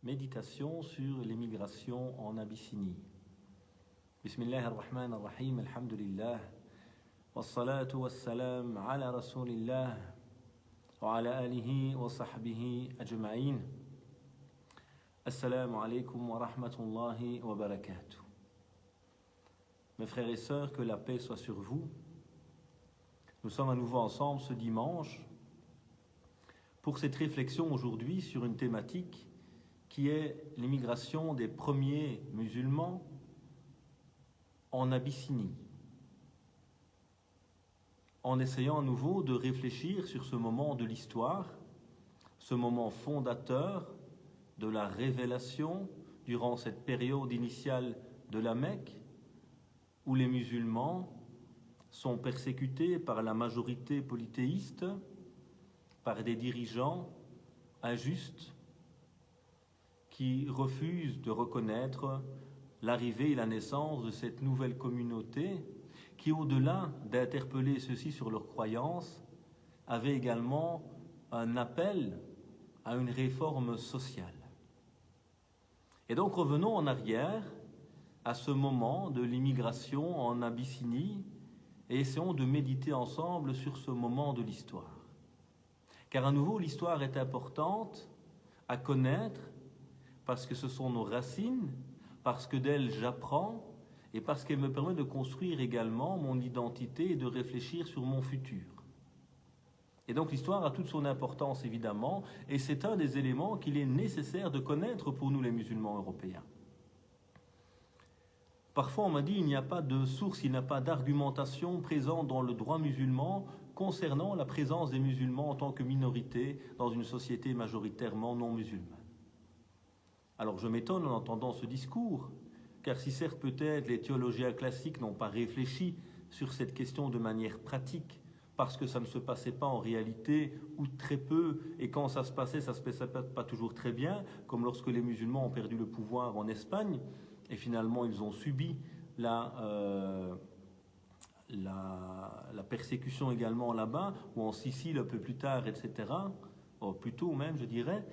Méditation sur l'émigration en Abyssinie. Bismillah ar-Rahman ar-Rahim, alhamdulillah, wassalatu wassalam ala rasulillah, wa ala alihi wa sahbihi ajma'in. Assalamu alaikum wa rahmatullahi wa barakatuh. Mes frères et sœurs, que la paix soit sur vous. Nous sommes à nouveau ensemble ce dimanche pour cette réflexion aujourd'hui sur une thématique qui est l'immigration des premiers musulmans en Abyssinie, en essayant à nouveau de réfléchir sur ce moment de l'histoire, ce moment fondateur de la révélation durant cette période initiale de la Mecque, où les musulmans sont persécutés par la majorité polythéiste, par des dirigeants injustes, qui refusent de reconnaître l'arrivée et la naissance de cette nouvelle communauté qui, au-delà d'interpeller ceux-ci sur leurs croyances, avait également un appel à une réforme sociale. Et donc revenons en arrière à ce moment de l'immigration en Abyssinie et essayons de méditer ensemble sur ce moment de l'histoire. Car à nouveau, l'histoire est importante à connaître parce que ce sont nos racines, parce que d'elles j'apprends et parce qu'elle me permet de construire également mon identité et de réfléchir sur mon futur. Et donc l'histoire a toute son importance évidemment, et c'est un des éléments qu'il est nécessaire de connaître pour nous les musulmans européens. Parfois on m'a dit qu'il n'y a pas de source, il n'y a pas d'argumentation présente dans le droit musulman concernant la présence des musulmans en tant que minorité dans une société majoritairement non musulmane. Alors je m'étonne en entendant ce discours, car si certes peut-être les théologiens classiques n'ont pas réfléchi sur cette question de manière pratique, parce que ça ne se passait pas en réalité, ou très peu, et quand ça se passait pas toujours très bien, comme lorsque les musulmans ont perdu le pouvoir en Espagne, et finalement ils ont subi la persécution également là-bas, ou en Sicile un peu plus tard, etc., plus tôt même je dirais.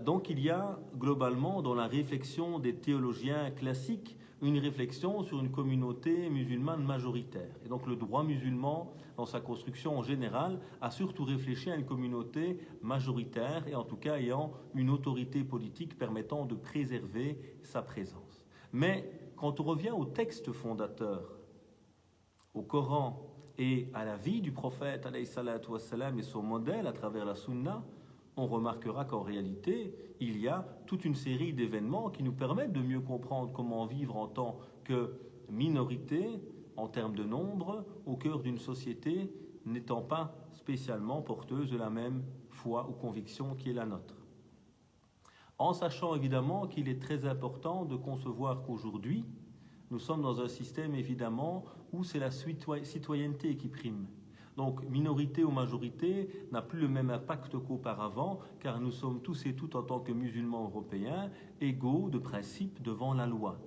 Donc il y a globalement dans la réflexion des théologiens classiques une réflexion sur une communauté musulmane majoritaire. Et donc le droit musulman, dans sa construction en général, a surtout réfléchi à une communauté majoritaire et en tout cas ayant une autorité politique permettant de préserver sa présence. Mais quand on revient au texte fondateur, au Coran et à la vie du prophète alayhi salatu wassalam et son modèle à travers la sunna, on remarquera qu'en réalité, il y a toute une série d'événements qui nous permettent de mieux comprendre comment vivre en tant que minorité, en termes de nombre, au cœur d'une société n'étant pas spécialement porteuse de la même foi ou conviction qui est la nôtre. En sachant évidemment qu'il est très important de concevoir qu'aujourd'hui, nous sommes dans un système évidemment où c'est la citoyenneté qui prime. Donc, minorité ou majorité n'a plus le même impact qu'auparavant, car nous sommes tous et toutes, en tant que musulmans européens, égaux de principe devant la loi.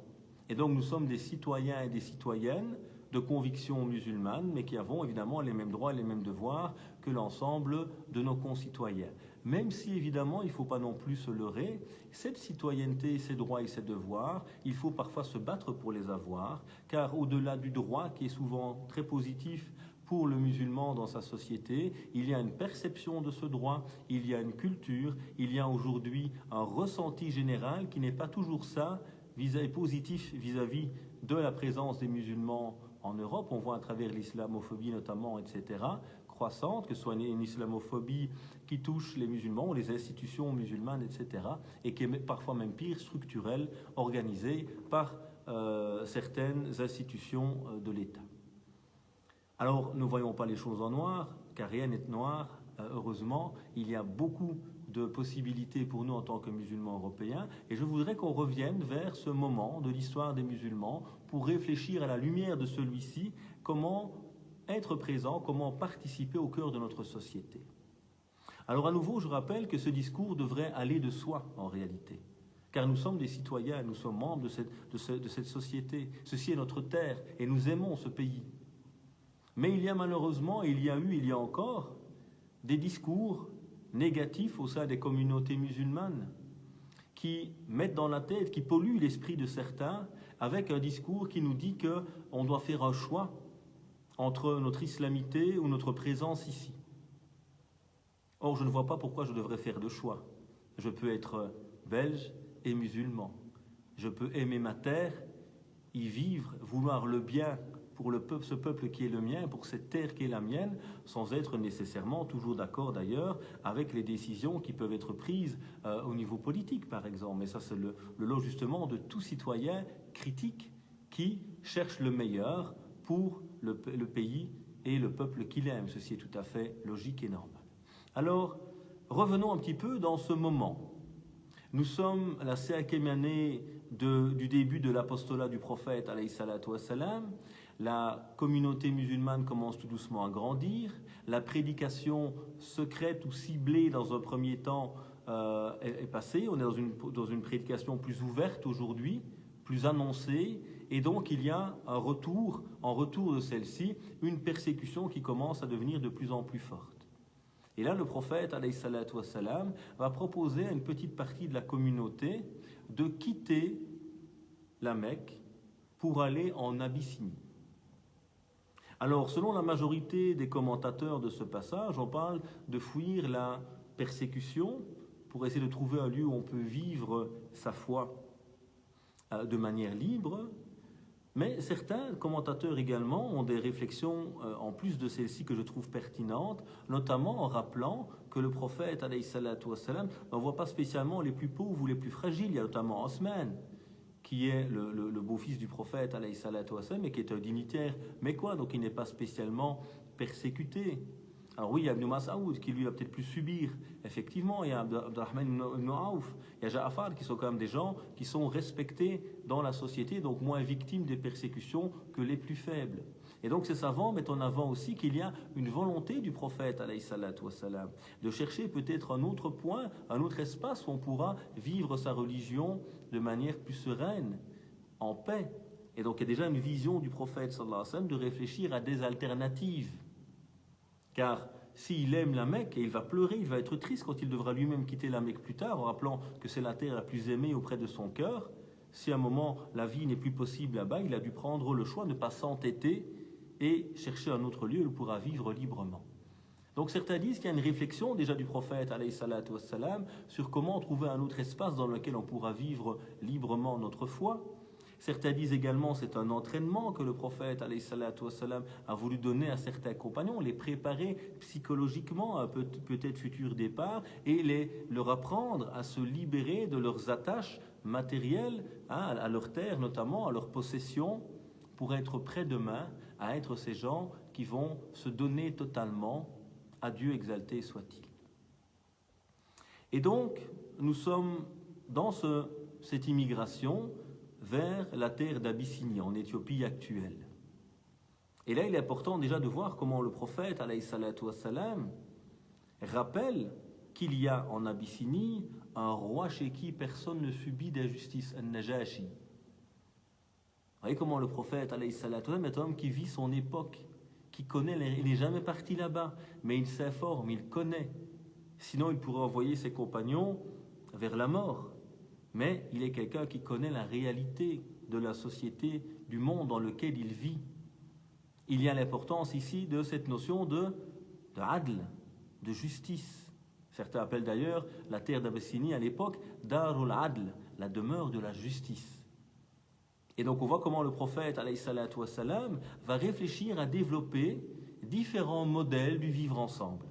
Et donc, nous sommes des citoyens et des citoyennes de conviction musulmane, mais qui avons évidemment les mêmes droits et les mêmes devoirs que l'ensemble de nos concitoyens. Même si, évidemment, il ne faut pas non plus se leurrer, cette citoyenneté, ces droits et ces devoirs, il faut parfois se battre pour les avoir, car au-delà du droit, qui est souvent très positif, pour le musulman dans sa société, il y a une perception de ce droit, il y a une culture, il y a aujourd'hui un ressenti général qui n'est pas toujours ça, positif vis-à-vis de la présence des musulmans en Europe. On voit à travers l'islamophobie notamment, etc., croissante, que ce soit une islamophobie qui touche les musulmans ou les institutions musulmanes, etc., et qui est parfois même pire, structurelle, organisée par certaines institutions de l'État. Alors, ne voyons pas les choses en noir, car rien n'est noir, heureusement. Il y a beaucoup de possibilités pour nous en tant que musulmans européens, et je voudrais qu'on revienne vers ce moment de l'histoire des musulmans pour réfléchir à la lumière de celui-ci, comment être présent, comment participer au cœur de notre société. Alors à nouveau, je rappelle que ce discours devrait aller de soi en réalité, car nous sommes des citoyens, nous sommes membres de cette société. Ceci est notre terre, et nous aimons ce pays. Mais il y a malheureusement, il y a encore des discours négatifs au sein des communautés musulmanes qui mettent dans la tête, qui polluent l'esprit de certains avec un discours qui nous dit qu'on doit faire un choix entre notre islamité ou notre présence ici. Or, je ne vois pas pourquoi je devrais faire de choix. Je peux être belge et musulman. Je peux aimer ma terre, y vivre, vouloir le bien pour ce peuple qui est le mien, pour cette terre qui est la mienne, sans être nécessairement toujours d'accord d'ailleurs avec les décisions qui peuvent être prises au niveau politique, par exemple. Mais ça, c'est le lot justement de tout citoyen critique qui cherche le meilleur pour le pays et le peuple qu'il aime. Ceci est tout à fait logique et normal. Alors, revenons un petit peu dans ce moment. Nous sommes à la 5e année du début de l'apostolat du prophète, alayhi salatu wassalam. La communauté musulmane commence tout doucement à grandir. La prédication secrète ou ciblée dans un premier temps est passée. On est dans une prédication plus ouverte aujourd'hui, plus annoncée. Et donc il y a en retour de celle-ci, une persécution qui commence à devenir de plus en plus forte. Et là, le prophète, alayhi salatu wassalam, va proposer à une petite partie de la communauté de quitter la Mecque pour aller en Abyssinie. Alors, selon la majorité des commentateurs de ce passage, on parle de fuir la persécution pour essayer de trouver un lieu où on peut vivre sa foi de manière libre. Mais certains commentateurs également ont des réflexions en plus de celles-ci que je trouve pertinentes, notamment en rappelant que le prophète, alayhi salatu wassalam, n'envoie pas spécialement les plus pauvres ou les plus fragiles. Il y a notamment Osman, qui est le beau-fils du prophète, alayhi salatu wassalam, et qui est un dignitaire, mais quoi, donc il n'est pas spécialement persécuté. Alors oui, il y a Ibn Mas'oud qui lui va peut-être plus subir, effectivement, il y a Abdurrahman ibn Auf, il y a Ja'afar qui sont quand même des gens qui sont respectés dans la société, donc moins victimes des persécutions que les plus faibles. Et donc ces savants mettent en avant aussi qu'il y a une volonté du prophète, alayhi salatu wassalam, de chercher peut-être un autre point, un autre espace où on pourra vivre sa religion de manière plus sereine, en paix. Et donc il y a déjà une vision du prophète, sallallahu alayhi wa sallam, de réfléchir à des alternatives. Car s'il aime la Mecque, et il va pleurer, il va être triste quand il devra lui-même quitter la Mecque plus tard, en rappelant que c'est la terre la plus aimée auprès de son cœur. Si à un moment la vie n'est plus possible là-bas, il a dû prendre le choix de ne pas s'entêter et chercher un autre lieu où il pourra vivre librement. Donc certains disent qu'il y a une réflexion déjà du prophète, alayhi salatu wassalam, sur comment trouver un autre espace dans lequel on pourra vivre librement notre foi. Certains disent également que c'est un entraînement que le prophète, alayhi salatu wassalam, a voulu donner à certains compagnons, les préparer psychologiquement à un peut-être futur départ et leur apprendre à se libérer de leurs attaches matérielles, à leur terre notamment, à leurs possessions, pour être prêts demain à être ces gens qui vont se donner totalement à Dieu exalté soit-il. Et donc, nous sommes dans cette immigration vers la terre d'Abyssinie, en Éthiopie actuelle. Et là, il est important déjà de voir comment le prophète, alayhi salatu wassalam, rappelle qu'il y a en Abyssinie un roi chez qui personne ne subit d'injustice, An-Najashi. Vous voyez comment le prophète, alayhi salatu wassalam, est un homme qui vit son époque, qui connaît, il n'est jamais parti là-bas, mais il s'informe, il connaît. Sinon, il pourrait envoyer ses compagnons vers la mort. Mais il est quelqu'un qui connaît la réalité de la société, du monde dans lequel il vit. Il y a l'importance ici de cette notion de adl, de justice. Certains appellent d'ailleurs la terre d'Abyssinie à l'époque Darul Adl, la demeure de la justice. Et donc on voit comment le prophète, alayhi salatu wassalam, va réfléchir à développer différents modèles du vivre ensemble.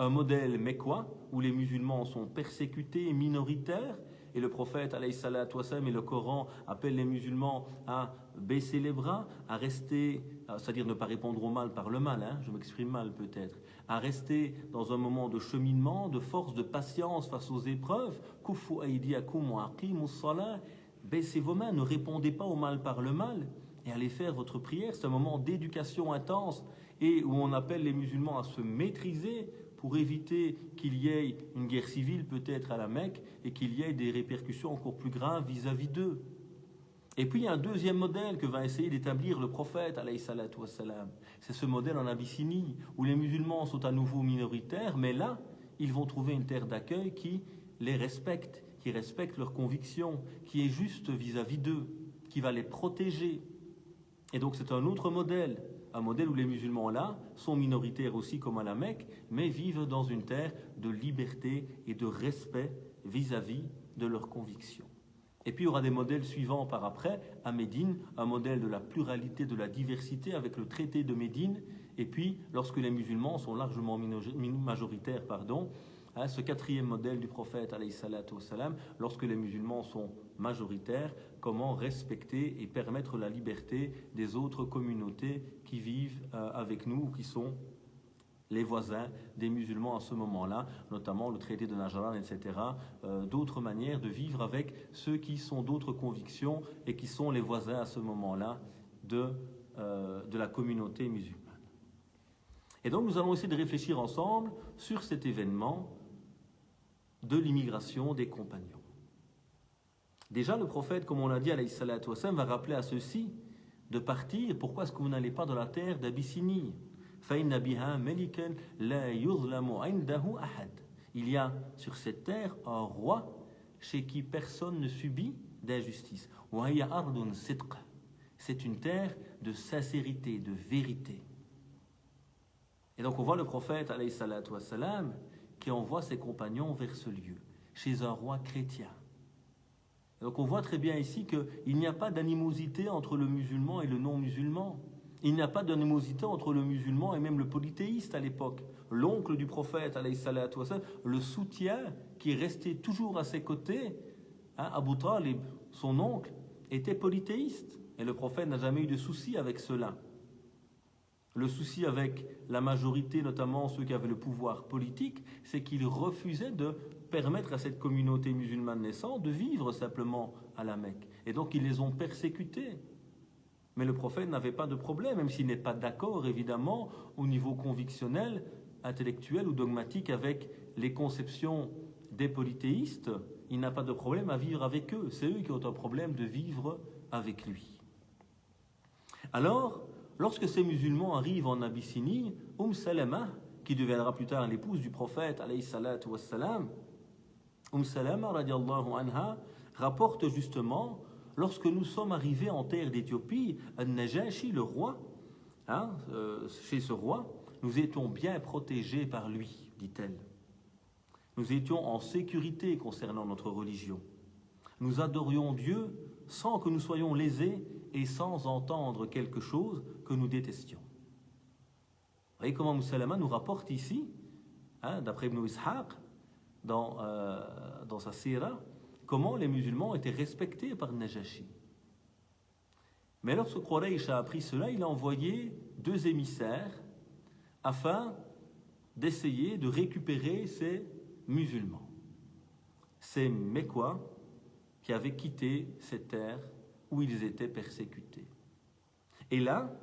Un modèle mécois, où les musulmans sont persécutés et minoritaires, et le prophète, alayhi salatu wassalam, et le Coran appellent les musulmans à baisser les bras, à rester, c'est-à-dire ne pas répondre au mal par le mal, je m'exprime mal peut-être, à rester dans un moment de cheminement, de force, de patience face aux épreuves. Kufu aydiakum wa aqimus salah, baissez vos mains, ne répondez pas au mal par le mal, et allez faire votre prière. C'est un moment d'éducation intense, et où on appelle les musulmans à se maîtriser, pour éviter qu'il y ait une guerre civile peut-être à la Mecque et qu'il y ait des répercussions encore plus graves vis-à-vis d'eux. Et puis il y a un deuxième modèle que va essayer d'établir le prophète, alayhi salatu wassalam. C'est ce modèle en Abyssinie, où les musulmans sont à nouveau minoritaires, mais là, ils vont trouver une terre d'accueil qui les respecte, qui respecte leurs convictions, qui est juste vis-à-vis d'eux, qui va les protéger. Et donc c'est un autre modèle, un modèle où les musulmans là sont minoritaires aussi comme à la Mecque, mais vivent dans une terre de liberté et de respect vis-à-vis de leurs convictions. Et puis il y aura des modèles suivants par après, à Médine, un modèle de la pluralité, de la diversité avec le traité de Médine, et puis lorsque les musulmans sont largement majoritaires, ce quatrième modèle du prophète, alayhi salatu wassalam, lorsque les musulmans sont majoritaires, comment respecter et permettre la liberté des autres communautés qui vivent avec nous, qui sont les voisins des musulmans à ce moment-là, notamment le traité de Najran, etc., d'autres manières de vivre avec ceux qui sont d'autres convictions et qui sont les voisins à ce moment-là de la communauté musulmane. Et donc nous allons essayer de réfléchir ensemble sur cet événement de l'immigration des compagnons. Déjà le prophète, comme on l'a dit, alayhi salatu wassalam, va rappeler à ceux-ci de partir. Pourquoi est-ce que vous n'allez pas dans la terre d'Abyssinie? Il y a sur cette terre un roi chez qui personne ne subit d'injustice. C'est une terre de sincérité, de vérité. Et donc on voit le prophète alayhi salatu wassalam, qui envoie ses compagnons vers ce lieu, chez un roi chrétien. Et donc on voit très bien ici qu'il n'y a pas d'animosité entre le musulman et le non-musulman. Il n'y a pas d'animosité entre le musulman et même le polythéiste à l'époque. L'oncle du prophète, alayhi salatu wassalam, le soutien qui est resté toujours à ses côtés, Abu Talib, son oncle, était polythéiste. Et le prophète n'a jamais eu de souci avec cela. Le souci avec la majorité, notamment ceux qui avaient le pouvoir politique, c'est qu'ils refusaient de permettre à cette communauté musulmane naissante de vivre simplement à la Mecque. Et donc ils les ont persécutés. Mais le prophète n'avait pas de problème, même s'il n'est pas d'accord, évidemment, au niveau convictionnel, intellectuel ou dogmatique avec les conceptions des polythéistes. Il n'a pas de problème à vivre avec eux. C'est eux qui ont un problème de vivre avec lui. Alors, lorsque ces musulmans arrivent en Abyssinie, Salama, qui deviendra plus tard l'épouse du prophète, alayhi salatu wassalam, Salama, radiallahu anha, rapporte justement, lorsque nous sommes arrivés en terre d'Éthiopie, An-Najashi, le roi, chez ce roi, nous étions bien protégés par lui, dit-elle. Nous étions en sécurité concernant notre religion. Nous adorions Dieu sans que nous soyons lésés et sans entendre quelque chose que nous détestions. Vous voyez comment Salama nous rapporte ici, d'après Ibn Ishaq, dans sa sira, comment les musulmans étaient respectés par Najashi. Mais lorsque Quraysh a appris cela, il a envoyé 2 émissaires afin d'essayer de récupérer ces musulmans, ces Mécois qui avaient quitté cette terre où ils étaient persécutés. Et là,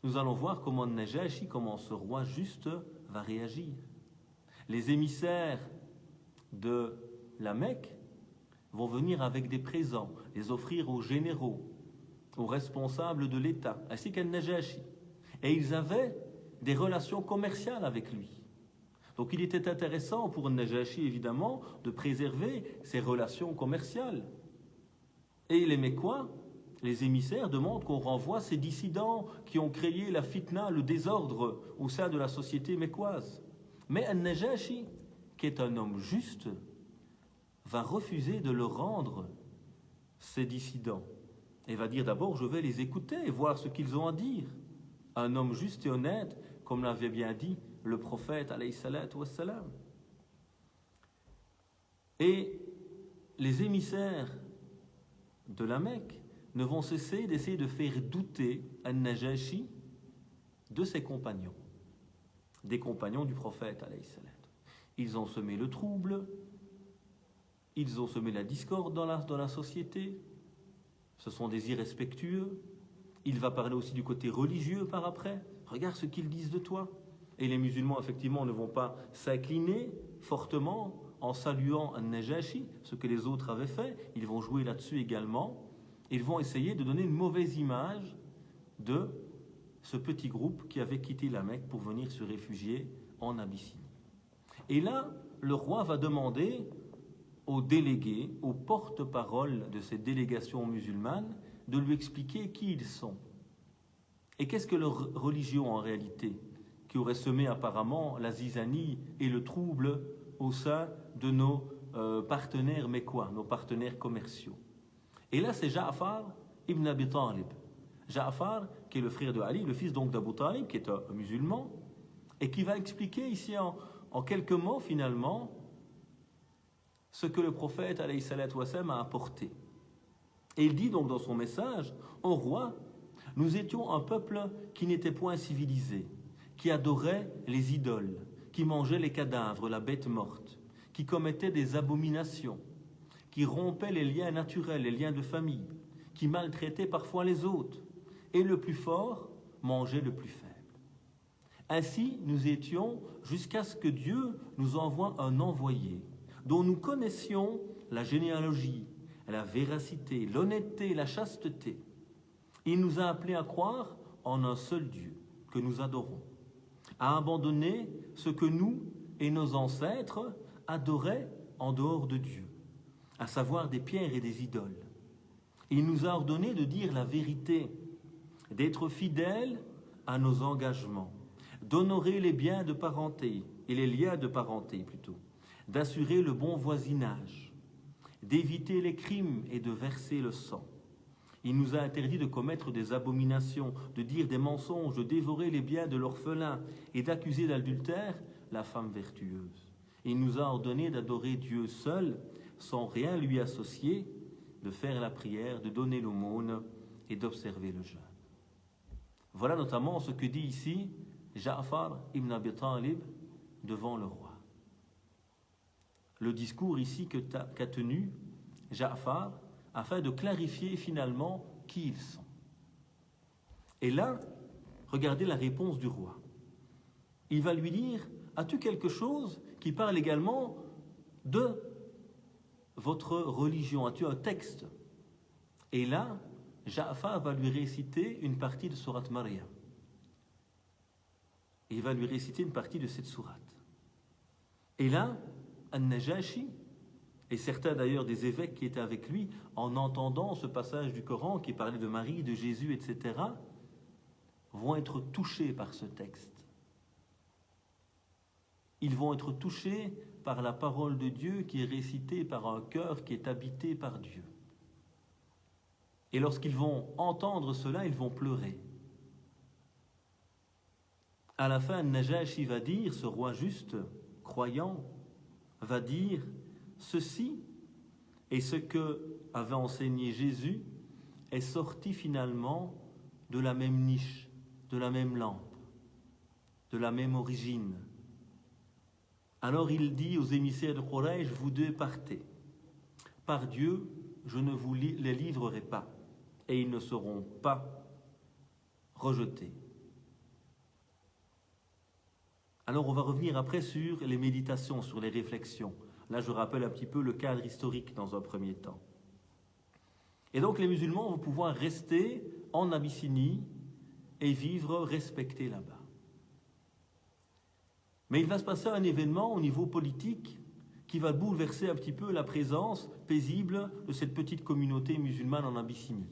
nous allons voir comment Najashi, comment ce roi juste va réagir. Les émissaires de la Mecque vont venir avec des présents, les offrir aux généraux, aux responsables de l'État, ainsi qu'à Najashi. Et ils avaient des relations commerciales avec lui. Donc il était intéressant pour Najashi, évidemment, de préserver ses relations commerciales. Et les Mécois, les émissaires, demandent qu'on renvoie ces dissidents qui ont créé la fitna, le désordre au sein de la société mécoise. Mais Najashi, qui est un homme juste, va refuser de leur rendre ces dissidents. Et va dire d'abord, je vais les écouter et voir ce qu'ils ont à dire. Un homme juste et honnête, comme l'avait bien dit le prophète, alayhi salatu wassalam. Et les émissaires de la Mecque ne vont cesser d'essayer de faire douter An-Najashi de ses compagnons, des compagnons du prophète, alayhi salam. Ils ont semé le trouble, ils ont semé la discorde dans la société, ce sont des irrespectueux. Il va parler aussi du côté religieux par après. Regarde ce qu'ils disent de toi. Et les musulmans, effectivement, ne vont pas s'incliner fortement en saluant An-Najashi, ce que les autres avaient fait. Ils vont jouer là-dessus également. Ils vont essayer de donner une mauvaise image de ce petit groupe qui avait quitté la Mecque pour venir se réfugier en Abyssinie. Et là, le roi va demander aux délégués, aux porte-parole de ces délégations musulmanes, de lui expliquer qui ils sont. Et qu'est-ce que leur religion en réalité, qui aurait semé apparemment la zizanie et le trouble au sein de nos partenaires mécois, nos partenaires commerciaux. Et là, c'est Ja'far ibn Abi Talib. Ja'far, qui est le frère de Ali, le fils donc d'Abu Talib, qui est un musulman, et qui va expliquer ici en quelques mots finalement ce que le prophète alayhi salatu wassalam a apporté. Et il dit donc dans son message: ô roi, nous étions un peuple qui n'était point civilisé, qui adorait les idoles, qui mangeait les cadavres, la bête morte, qui commettait des abominations, qui rompait les liens naturels, les liens de famille, qui maltraitait parfois les autres, et le plus fort mangeait le plus faible. Ainsi, nous étions jusqu'à ce que Dieu nous envoie un envoyé, dont nous connaissions la généalogie, la véracité, l'honnêteté, la chasteté. Il nous a appelés à croire en un seul Dieu, que nous adorons, à abandonner ce que nous et nos ancêtres adoraient en dehors de Dieu, à savoir des pierres et des idoles. Il nous a ordonné de dire la vérité, d'être fidèles à nos engagements, d'honorer les biens de parenté, et les liens de parenté plutôt, d'assurer le bon voisinage, d'éviter les crimes et de verser le sang. Il nous a interdit de commettre des abominations, de dire des mensonges, de dévorer les biens de l'orphelin et d'accuser d'adultère la femme vertueuse. Il nous a ordonné d'adorer Dieu seul, sans rien lui associer, de faire la prière, de donner l'aumône et d'observer le jeûne. Voilà notamment ce que dit ici Ja'far ibn Abi Talib devant le roi. Le discours ici qu'a tenu Ja'far afin de clarifier finalement qui ils sont. Et là, regardez la réponse du roi. Il va lui dire: as-tu quelque chose qui parle également de votre religion? As-tu un texte? Et là, Ja'far va lui réciter une partie de Sourate Maryam. Il va lui réciter une partie de cette sourate. Et là, An-Najashi, et certains d'ailleurs des évêques qui étaient avec lui, en entendant ce passage du Coran qui parlait de Marie, de Jésus, etc., vont être touchés par ce texte. Ils vont être touchés par la parole de Dieu qui est récitée par un cœur qui est habité par Dieu. Et lorsqu'ils vont entendre cela, ils vont pleurer. À la fin, Najashi va dire, ce roi juste, croyant, va dire: ceci et ce que avait enseigné Jésus est sorti finalement de la même niche, de la même lampe, de la même origine. Alors il dit aux émissaires de Quraysh: vous deux partez. Par Dieu, je ne vous les livrerai pas, et ils ne seront pas rejetés. Alors on va revenir après sur les méditations, sur les réflexions. Là, je rappelle un petit peu le cadre historique dans un premier temps. Et donc les musulmans vont pouvoir rester en Abyssinie et vivre respectés là-bas. Mais il va se passer un événement au niveau politique qui va bouleverser un petit peu la présence paisible de cette petite communauté musulmane en Abyssinie.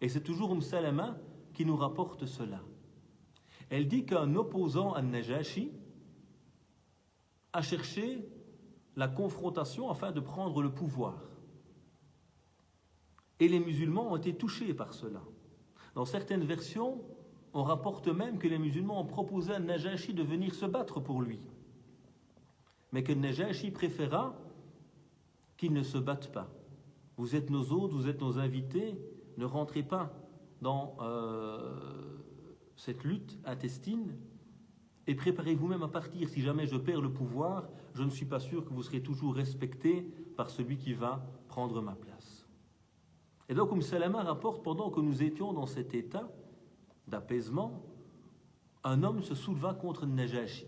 Et c'est toujours Salama qui nous rapporte cela. Elle dit qu'un opposant à Najashi a cherché la confrontation afin de prendre le pouvoir. Et les musulmans ont été touchés par cela. Dans certaines versions, on rapporte même que les musulmans ont proposé à Najashi de venir se battre pour lui. Mais que Najashi préféra qu'il ne se batte pas. Vous êtes nos hôtes, vous êtes nos invités, ne rentrez pas dans cette lutte intestine et préparez-vous même à partir. Si jamais je perds le pouvoir, je ne suis pas sûr que vous serez toujours respecté par celui qui va prendre ma place. Et donc, Salama rapporte, pendant que nous étions dans cet état d'apaisement, un homme se souleva contre Najashi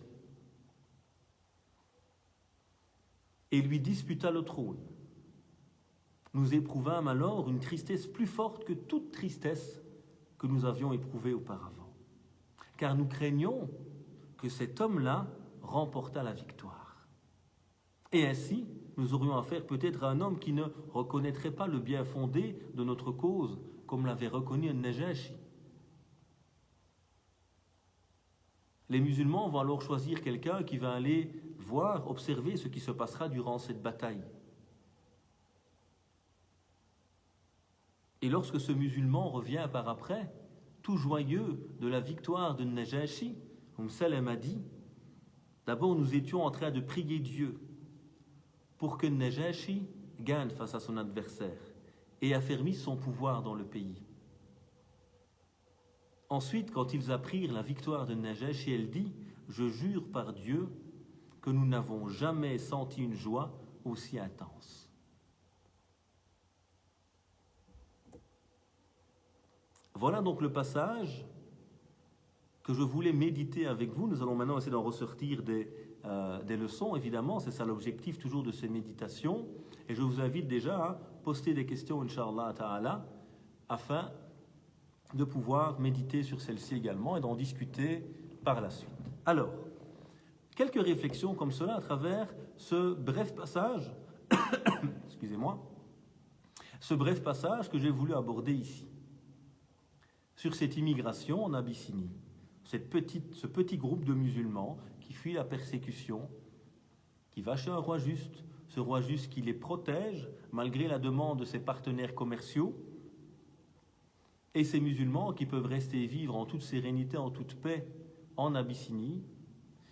et lui disputa le trône. Nous éprouvâmes alors une tristesse plus forte que toute tristesse que nous avions éprouvée auparavant, car nous craignons que cet homme-là remportât la victoire. Et ainsi, nous aurions affaire peut-être à un homme qui ne reconnaîtrait pas le bien fondé de notre cause, comme l'avait reconnu An-Najashi. Les musulmans vont alors choisir quelqu'un qui va aller voir, observer ce qui se passera durant cette bataille. Et lorsque ce revient par après, tout joyeux de la victoire de Najashi, Salem a dit, d'abord nous étions en train de prier Dieu pour que Najashi gagne face à son adversaire et affermisse son pouvoir dans le pays. Ensuite, quand ils apprirent la victoire de Najashi, elle dit, je jure par Dieu que nous n'avons jamais senti une joie aussi intense. Voilà donc le passage que je voulais méditer avec vous. Nous allons maintenant essayer d'en ressortir des leçons, évidemment. C'est ça l'objectif toujours de ces méditations. Et je vous invite déjà à poster des questions, Inch'Allah Ta'ala, afin de pouvoir méditer sur celles-ci également et d'en discuter par la suite. Alors, quelques réflexions comme cela à travers ce bref passage, excusez-moi, ce bref passage que j'ai voulu aborder ici, sur cette immigration en Abyssinie, ce petit groupe de musulmans qui fuit la persécution, qui va chez un roi juste, ce roi juste qui les protège malgré la demande de ses partenaires commerciaux, et ces musulmans qui peuvent rester vivre en toute sérénité, en toute paix en Abyssinie.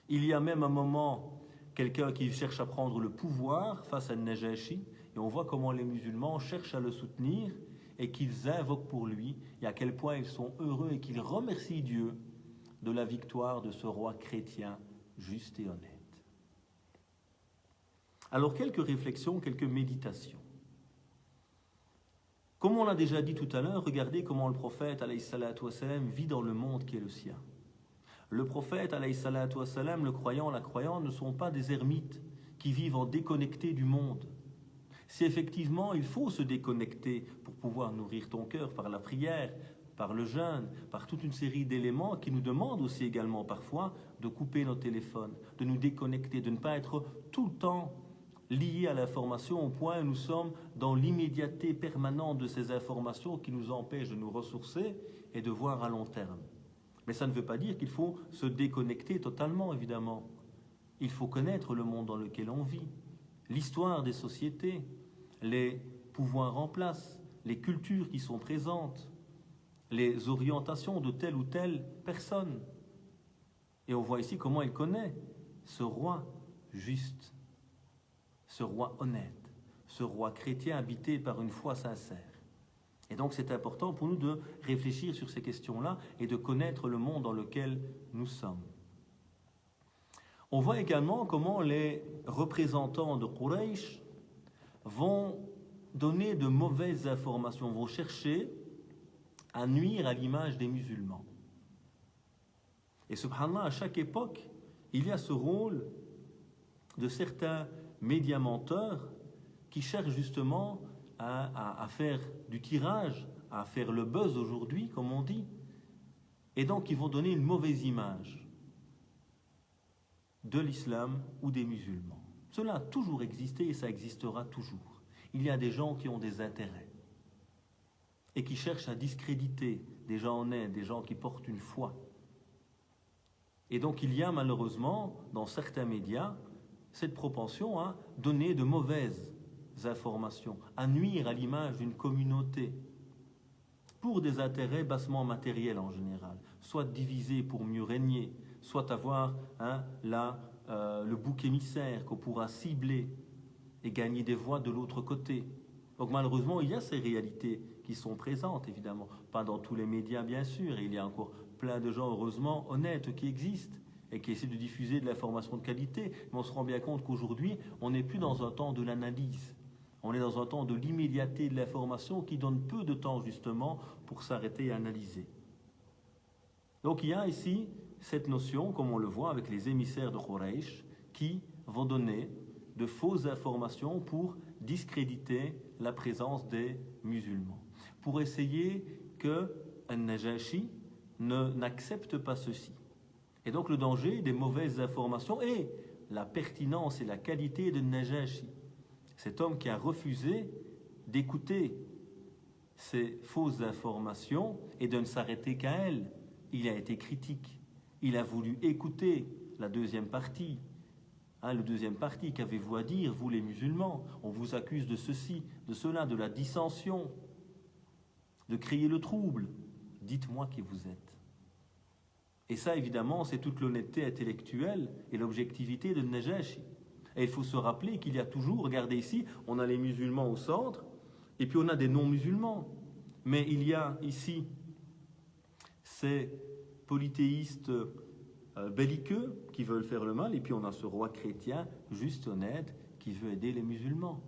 Il y a même un moment quelqu'un qui cherche à prendre le pouvoir face à Najashi, et on voit comment les musulmans cherchent à le soutenir et qu'ils invoquent pour lui, et à quel point ils sont heureux et qu'ils remercient Dieu de la victoire de ce roi chrétien juste et honnête. Alors quelques réflexions, quelques méditations. Comme on l'a déjà dit tout à l'heure, regardez comment le prophète alayhi salatu wassalam vit dans le monde qui est le sien. Le prophète alayhi salatu wassalam, le croyant, la croyante ne sont pas des ermites qui vivent en déconnecté du monde. Si effectivement il faut se déconnecter pour pouvoir nourrir ton cœur par la prière, par le jeûne, par toute une série d'éléments qui nous demandent aussi également parfois de couper nos téléphones, de nous déconnecter, de ne pas être tout le temps liés à l'information au point où nous sommes dans l'immédiateté permanente de ces informations qui nous empêchent de nous ressourcer et de voir à long terme. Mais ça ne veut pas dire qu'il faut se déconnecter totalement, évidemment. Il faut connaître le monde dans lequel on vit, l'histoire des sociétés, les pouvoirs en place, les cultures qui sont présentes, les orientations de telle ou telle personne. Et on voit ici comment il connaît ce roi juste, ce roi honnête, ce roi chrétien habité par une foi sincère. Et donc c'est important pour nous de réfléchir sur ces questions-là et de connaître le monde dans lequel nous sommes. On voit également comment les représentants de Quraysh vont donner de mauvaises informations, vont chercher à nuire à l'image des musulmans. Et subhanallah, à chaque époque, il y a ce rôle de certains médiamenteurs qui cherchent justement à faire du tirage, à faire le buzz aujourd'hui, comme on dit, et donc ils vont donner une mauvaise image de l'islam ou des musulmans. Cela a toujours existé et ça existera toujours. Il y a des gens qui ont des intérêts et qui cherchent à discréditer des gens honnêtes, des gens qui portent une foi. Et donc il y a malheureusement, dans certains médias, cette propension à donner de mauvaises informations, à nuire à l'image d'une communauté pour des intérêts bassement matériels en général, soit diviser pour mieux régner, soit avoir le bouc émissaire qu'on pourra cibler et gagner des voix de l'autre côté. Donc malheureusement, il y a ces réalités qui sont présentes, évidemment. Pas dans tous les médias, bien sûr. Et il y a encore plein de gens, heureusement, honnêtes qui existent et qui essaient de diffuser de l'information de qualité. Mais on se rend bien compte qu'aujourd'hui, on n'est plus dans un temps de l'analyse. On est dans un temps de l'immédiateté de l'information qui donne peu de temps, justement, pour s'arrêter et analyser. Donc il y a ici cette notion, comme on le voit avec les émissaires de Quraysh, qui vont donner de fausses informations pour discréditer la présence des musulmans, pour essayer que An-Najashi n'accepte pas ceci. Et donc le danger des mauvaises informations et la pertinence et la qualité de Najashi. Cet homme qui a refusé d'écouter ces fausses informations et de ne s'arrêter qu'à elles. Il a été critique. Il a voulu écouter la deuxième partie. Le deuxième parti, qu'avez-vous à dire, vous les musulmans? On vous accuse de ceci, de cela, de la dissension, de créer le trouble. Dites-moi qui vous êtes. Et ça, évidemment, c'est toute l'honnêteté intellectuelle et l'objectivité de Najashi. Et il faut se rappeler qu'il y a toujours, regardez ici, on a les musulmans au centre, et puis on a des non-musulmans. Mais il y a ici ces polythéistes belliqueux qui veulent faire le mal, et puis on a ce roi chrétien, juste honnête, qui veut aider les musulmans.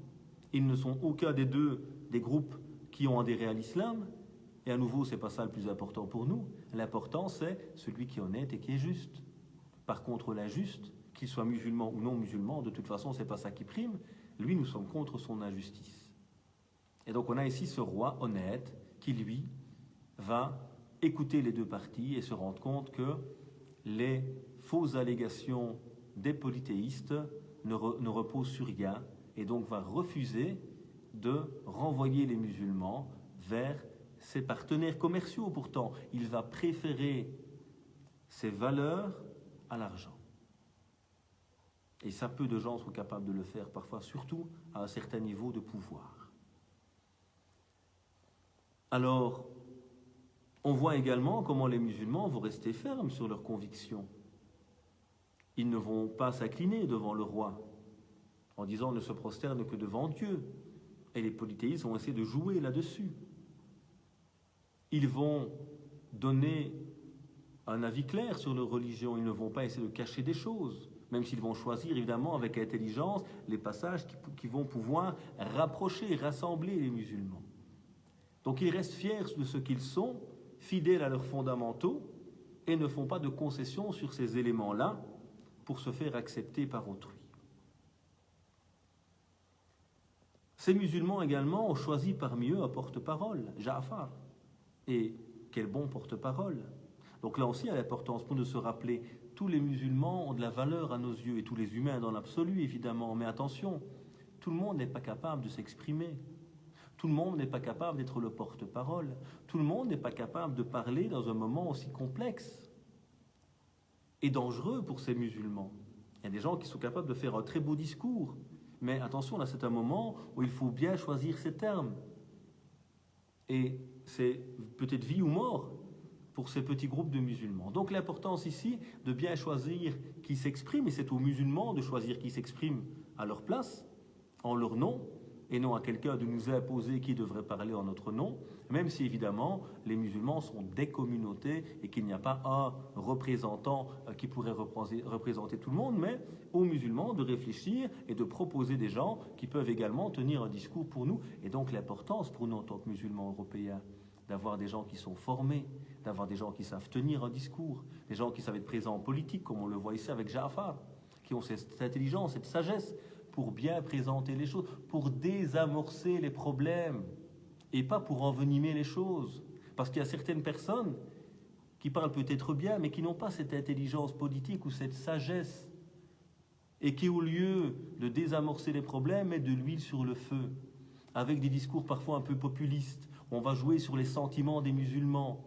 Ils ne sont aucun des deux des groupes qui ont adhéré à l'islam, et à nouveau, c'est pas ça le plus important pour nous. L'important, c'est celui qui est honnête et qui est juste. Par contre, l'injuste, qu'il soit musulman ou non musulman, de toute façon, c'est pas ça qui prime. Lui, nous sommes contre son injustice. Et donc, on a ici ce roi honnête qui, lui, va écouter les deux parties et se rendre compte que les fausses allégations des polythéistes ne reposent sur rien, et donc va refuser de renvoyer les musulmans vers ses partenaires commerciaux. Pourtant, il va préférer ses valeurs à l'argent. Et ça, peu de gens sont capables de le faire parfois, surtout à un certain niveau de pouvoir. Alors, on voit également comment les musulmans vont rester fermes sur leurs convictions. Ils ne vont pas s'incliner devant le roi en disant ne se prosterne que devant Dieu. Et les polythéistes vont essayer de jouer là-dessus. Ils vont donner un avis clair sur leur religion. Ils ne vont pas essayer de cacher des choses, même s'ils vont choisir évidemment avec intelligence les passages qui vont pouvoir rapprocher, rassembler les musulmans. Donc ils restent fiers de ce qu'ils sont, fidèles à leurs fondamentaux, et ne font pas de concessions sur ces éléments-là pour se faire accepter par autrui. Ces musulmans également ont choisi parmi eux un porte-parole, Ja'far. Et quel bon porte-parole! Donc là aussi, il y a l'importance pour nous de se rappeler, tous les musulmans ont de la valeur à nos yeux, et tous les humains dans l'absolu, évidemment. Mais attention, tout le monde n'est pas capable de s'exprimer. Tout le monde n'est pas capable d'être le porte-parole. Tout le monde n'est pas capable de parler dans un moment aussi complexe et dangereux pour ces musulmans. Il y a des gens qui sont capables de faire un très beau discours. Mais attention, là, c'est un moment où il faut bien choisir ses termes. Et c'est peut-être vie ou mort pour ces petits groupes de musulmans. Donc l'importance ici de bien choisir qui s'exprime, et c'est aux musulmans de choisir qui s'exprime à leur place, en leur nom, et non à quelqu'un de nous imposer qui devrait parler en notre nom, même si évidemment les musulmans sont des communautés et qu'il n'y a pas un représentant qui pourrait représenter tout le monde, mais aux musulmans de réfléchir et de proposer des gens qui peuvent également tenir un discours pour nous. Et donc l'importance pour nous en tant que musulmans européens d'avoir des gens qui sont formés, d'avoir des gens qui savent tenir un discours, des gens qui savent être présents en politique, comme on le voit ici avec Ja'far, qui ont cette intelligence, cette sagesse pour bien présenter les choses, pour désamorcer les problèmes et pas pour envenimer les choses. Parce qu'il y a certaines personnes qui parlent peut-être bien, mais qui n'ont pas cette intelligence politique ou cette sagesse, et qui, au lieu de désamorcer les problèmes, mettent de l'huile sur le feu, avec des discours parfois un peu populistes. On va jouer sur les sentiments des musulmans.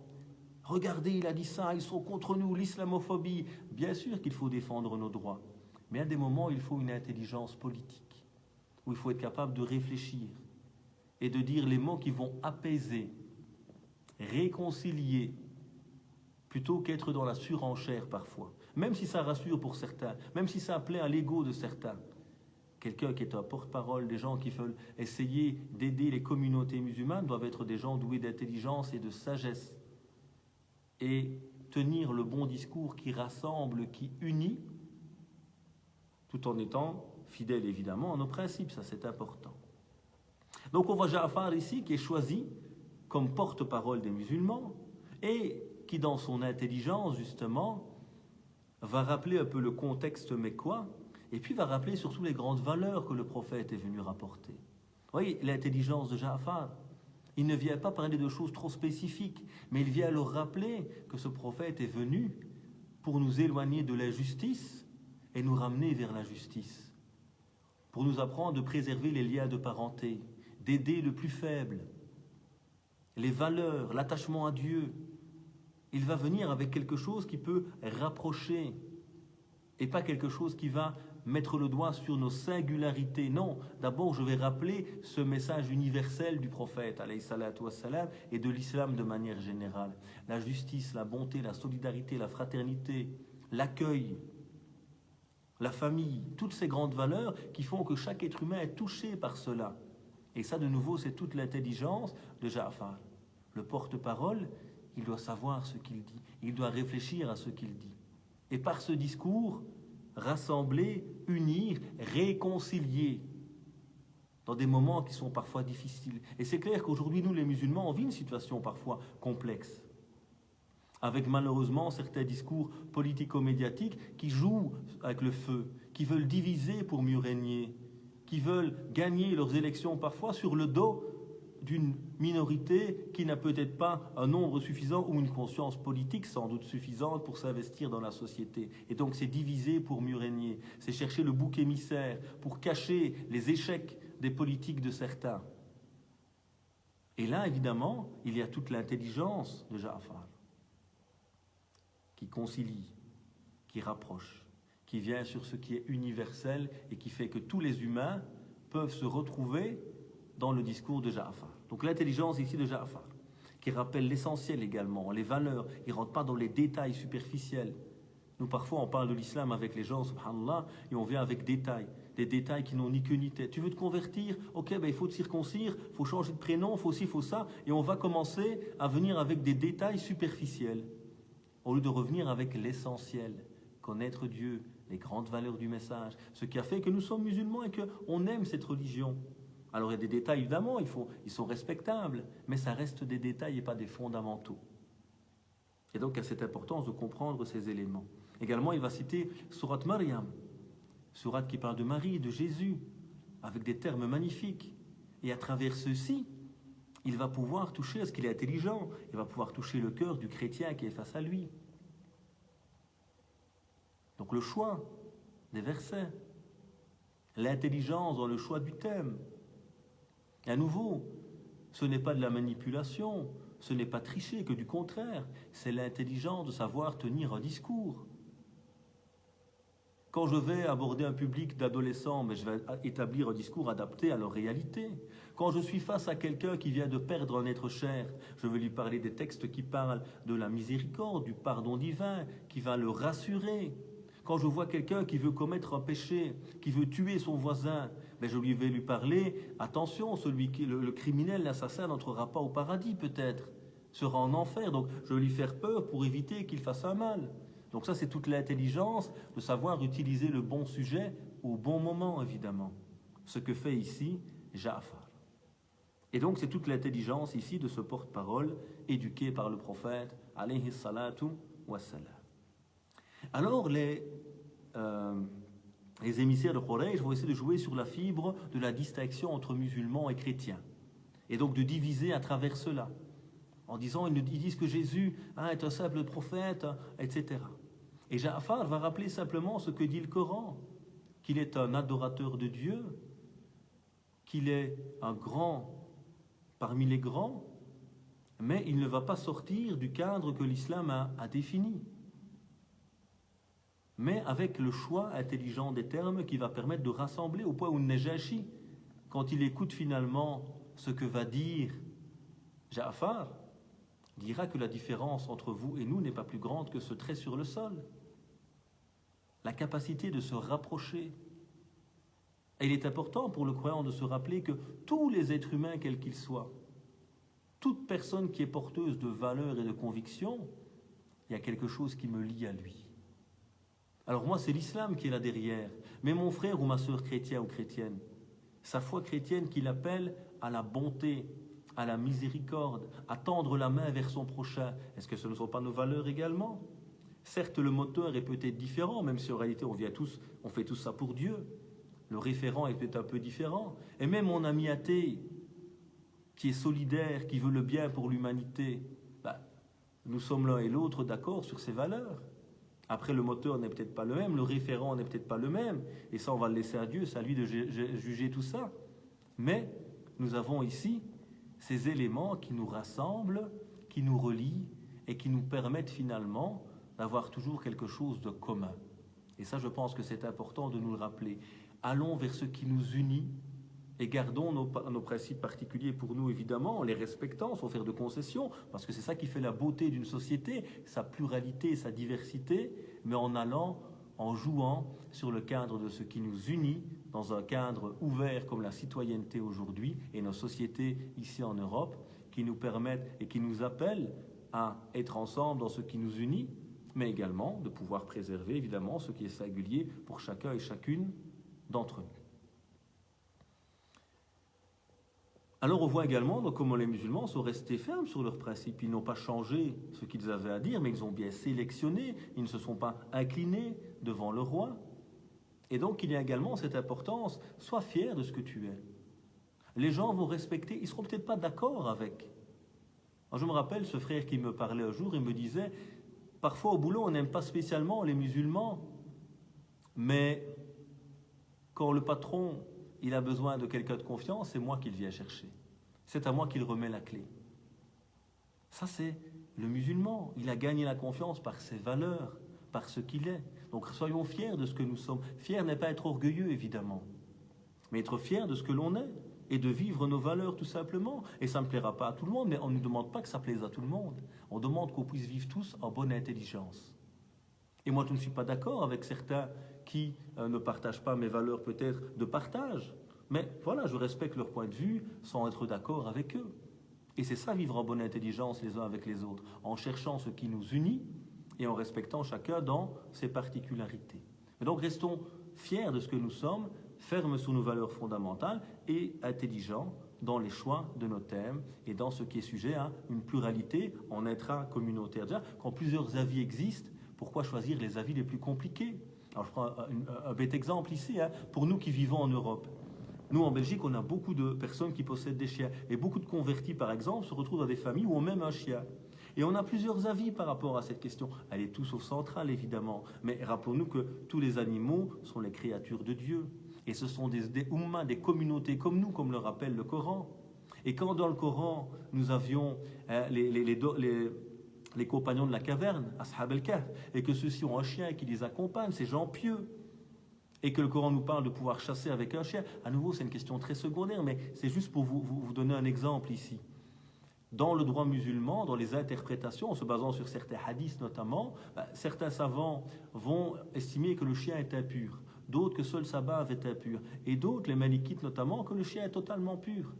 Regardez, il a dit ça, ils sont contre nous, l'islamophobie. Bien sûr qu'il faut défendre nos droits, mais à des moments, il faut une intelligence politique, où il faut être capable de réfléchir et de dire les mots qui vont apaiser, réconcilier, plutôt qu'être dans la surenchère parfois. Même si ça rassure pour certains, même si ça plaît à l'ego de certains. Quelqu'un qui est un porte-parole, des gens qui veulent essayer d'aider les communautés musulmanes doivent être des gens doués d'intelligence et de sagesse. Et tenir le bon discours qui rassemble, qui unit, tout en étant fidèle évidemment à nos principes, ça c'est important. Donc on voit Ja'far ici qui est choisi comme porte-parole des musulmans et qui dans son intelligence justement va rappeler un peu le contexte mécois et puis va rappeler surtout les grandes valeurs que le prophète est venu rapporter. Vous voyez l'intelligence de Ja'far, il ne vient pas parler de choses trop spécifiques, mais il vient leur rappeler que ce prophète est venu pour nous éloigner de l'injustice et nous ramener vers la justice. pour nous apprendre de préserver les liens de parenté, d'aider le plus faible, les valeurs, l'attachement à Dieu. Il va venir avec quelque chose qui peut rapprocher et pas quelque chose qui va mettre le doigt sur nos singularités. Non, d'abord je vais rappeler ce message universel du prophète alayhi salatu wassalam, et de l'islam de manière générale. La justice, la bonté, la solidarité, la fraternité, l'accueil, la famille, toutes ces grandes valeurs qui font que chaque être humain est touché par cela. Et ça, de nouveau, c'est toute l'intelligence de Ja'far. Le porte-parole, il doit savoir ce qu'il dit, il doit réfléchir à ce qu'il dit. Et par ce discours, rassembler, unir, réconcilier dans des moments qui sont parfois difficiles. Et c'est clair qu'aujourd'hui, nous les musulmans, on vit une situation parfois complexe, avec malheureusement certains discours politico-médiatiques qui jouent avec le feu, qui veulent diviser pour mieux régner, qui veulent gagner leurs élections parfois sur le dos d'une minorité qui n'a peut-être pas un nombre suffisant ou une conscience politique sans doute suffisante pour s'investir dans la société. Et donc c'est diviser pour mieux régner, c'est chercher le bouc émissaire pour cacher les échecs des politiques de certains. Et là, évidemment, il y a toute l'intelligence de Ja'far qui concilie, qui rapproche, qui vient sur ce qui est universel et qui fait que tous les humains peuvent se retrouver dans le discours de Ja'far. Donc l'intelligence ici de Ja'far, qui rappelle l'essentiel également, les valeurs, il ne rentre pas dans les détails superficiels. Nous parfois on parle de l'islam avec les gens, subhanallah, et on vient avec des détails qui n'ont ni queue ni tête. Tu veux te convertir? Ok, il faut te circoncire, il faut changer de prénom, il faut ci, il faut ça, et on va commencer à venir avec des détails superficiels, au lieu de revenir avec l'essentiel, connaître Dieu, les grandes valeurs du message, ce qui a fait que nous sommes musulmans et qu'on aime cette religion. Alors il y a des détails, évidemment, ils sont respectables, mais ça reste des détails et pas des fondamentaux. Et donc il y a cette importance de comprendre ces éléments. Également, il va citer Sourate Maryam, sourate qui parle de Marie, de Jésus, avec des termes magnifiques. Et à travers ceux-ci, il va pouvoir toucher, parce qu'il est intelligent, il va pouvoir toucher le cœur du chrétien qui est face à lui. Donc le choix des versets, l'intelligence dans le choix du thème. Et à nouveau, ce n'est pas de la manipulation, ce n'est pas tricher, que du contraire, c'est l'intelligence de savoir tenir un discours. Quand je vais aborder un public d'adolescents, mais je vais établir un discours adapté à leur réalité. Quand je suis face à quelqu'un qui vient de perdre un être cher, je vais lui parler des textes qui parlent de la miséricorde, du pardon divin, qui va le rassurer. Quand je vois quelqu'un qui veut commettre un péché, qui veut tuer son voisin, mais je vais lui parler, attention, le criminel, l'assassin n'entrera pas au paradis peut-être, sera en enfer, donc je vais lui faire peur pour éviter qu'il fasse un mal. Donc ça, c'est toute l'intelligence de savoir utiliser le bon sujet au bon moment, évidemment. Ce que fait ici Ja'far. Et donc, c'est toute l'intelligence ici de ce porte-parole éduqué par le prophète, alayhi salatu wassalam. Alors, les émissaires de Quraysh vont essayer de jouer sur la fibre de la distinction entre musulmans et chrétiens. Et donc, de diviser à travers cela. En disant, ils disent que Jésus est un simple prophète, etc. Et Ja'far va rappeler simplement ce que dit le Coran, qu'il est un adorateur de Dieu, qu'il est un grand parmi les grands, mais il ne va pas sortir du cadre que l'islam a défini. Mais avec le choix intelligent des termes qui va permettre de rassembler au point où Najashi, quand il écoute finalement ce que va dire Ja'far, dira que la différence entre vous et nous n'est pas plus grande que ce trait sur le sol. La capacité de se rapprocher. Et il est important pour le croyant de se rappeler que tous les êtres humains, quels qu'ils soient, toute personne qui est porteuse de valeurs et de convictions, il y a quelque chose qui me lie à lui. Alors moi, c'est l'islam qui est là derrière, mais mon frère ou ma sœur chrétien ou chrétienne, sa foi chrétienne qui l'appelle à la bonté, à la miséricorde, à tendre la main vers son prochain. Est-ce que ce ne sont pas nos valeurs également? Certes, le moteur est peut-être différent, même si en réalité on fait tout ça pour Dieu. Le référent est peut-être un peu différent. Et même mon ami athée, qui est solidaire, qui veut le bien pour l'humanité, nous sommes l'un et l'autre d'accord sur ces valeurs. Après, le moteur n'est peut-être pas le même, le référent n'est peut-être pas le même, et ça, on va le laisser à Dieu, c'est à lui de juger tout ça. Mais nous avons ici ces éléments qui nous rassemblent, qui nous relient, et qui nous permettent finalement d'avoir toujours quelque chose de commun. Et ça, je pense que c'est important de nous le rappeler. Allons vers ce qui nous unit, et gardons nos principes particuliers pour nous, évidemment, en les respectant, sans faire de concessions, parce que c'est ça qui fait la beauté d'une société, sa pluralité, sa diversité, mais en allant, en jouant sur le cadre de ce qui nous unit, dans un cadre ouvert comme la citoyenneté aujourd'hui, et nos sociétés ici en Europe, qui nous permettent et qui nous appellent à être ensemble dans ce qui nous unit, mais également de pouvoir préserver, évidemment, ce qui est singulier pour chacun et chacune d'entre nous. Alors on voit également donc, comment les musulmans sont restés fermes sur leurs principes. Ils n'ont pas changé ce qu'ils avaient à dire, mais ils ont bien sélectionné, ils ne se sont pas inclinés devant le roi. Et donc il y a également cette importance, sois fier de ce que tu es. Les gens vont respecter, ils ne seront peut-être pas d'accord avec. Alors, je me rappelle ce frère qui me parlait un jour, il me disait, parfois au boulot on n'aime pas spécialement les musulmans, mais quand le patron il a besoin de quelqu'un de confiance, c'est moi qu'il vient chercher. C'est à moi qu'il remet la clé. Ça, c'est le musulman. Il a gagné la confiance par ses valeurs, par ce qu'il est. Donc, soyons fiers de ce que nous sommes. Fier n'est pas être orgueilleux, évidemment, mais être fier de ce que l'on est et de vivre nos valeurs, tout simplement. Et ça ne plaira pas à tout le monde, mais on ne demande pas que ça plaise à tout le monde. On demande qu'on puisse vivre tous en bonne intelligence. Et moi, je ne suis pas d'accord avec certains qui ne partagent pas mes valeurs peut-être de partage. Mais voilà, je respecte leur point de vue sans être d'accord avec eux. Et c'est ça, vivre en bonne intelligence les uns avec les autres, en cherchant ce qui nous unit et en respectant chacun dans ses particularités. Et donc, restons fiers de ce que nous sommes, fermes sur nos valeurs fondamentales et intelligents dans les choix de nos thèmes et dans ce qui est sujet à une pluralité en intra-communautaire. Déjà, quand plusieurs avis existent, pourquoi choisir les avis les plus compliqués? Alors je prends un bête exemple ici, pour nous qui vivons en Europe. Nous, en Belgique, on a beaucoup de personnes qui possèdent des chiens. Et beaucoup de convertis, par exemple, se retrouvent dans des familles où on même un chien. Et on a plusieurs avis par rapport à cette question. Elle est tout sauf centrale, évidemment. Mais rappelons-nous que tous les animaux sont les créatures de Dieu. Et ce sont des ummas, des communautés comme nous, comme le rappelle le Coran. Et quand dans le Coran, nous avions les compagnons de la caverne, Ashab al-Kahf, et que ceux-ci ont un chien qui les accompagne, ces gens pieux, et que le Coran nous parle de pouvoir chasser avec un chien, à nouveau c'est une question très secondaire, mais c'est juste pour vous donner un exemple ici. Dans le droit musulman, dans les interprétations, en se basant sur certains hadiths notamment, certains savants vont estimer que le chien est impur, d'autres que seul sa bave est impure, et d'autres, les malikites notamment, que le chien est totalement pur.